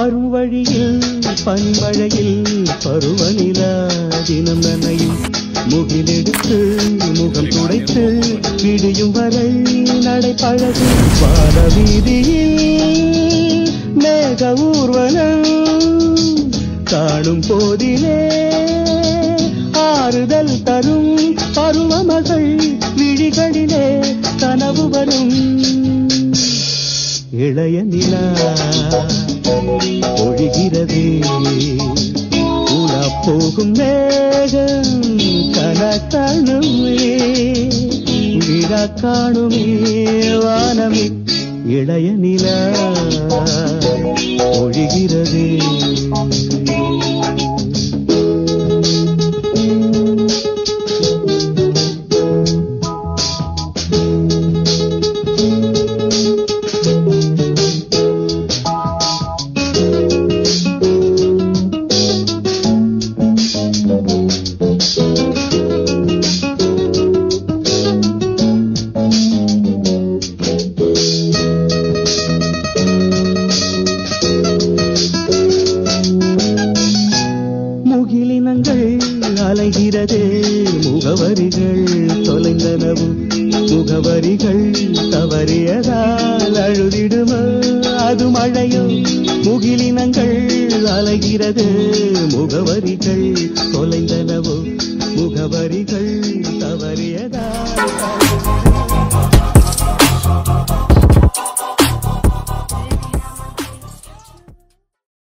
வரும் வழியில் பனிமழையில் பருவநிலா தினம் நனையும் முகிலெடுத்து முகம் துடைத்து விடியும் வரை நடைபழகு வார வீதியில் மேக ஊர்வலம் காணும் போதிலே ஆறுதல் தரும் பருவமகள் விழிகளிலே கனவு வரும் இளைய நிலா ஒழிகிறதே உலா போகும் மேகம் கனக்காணுமே விழா காணுமே வானமே இளைய நிலா ஒழிகிறதே அலைகிறது முகவரிகள் தொலைந்தனவு முகவரிகள் தவறியதால் அழுதிடுமோ அது மழையோ முகிலினங்கள் அலைகிறது முகவரிகள் தொலைந்தனவு முகவரிகள்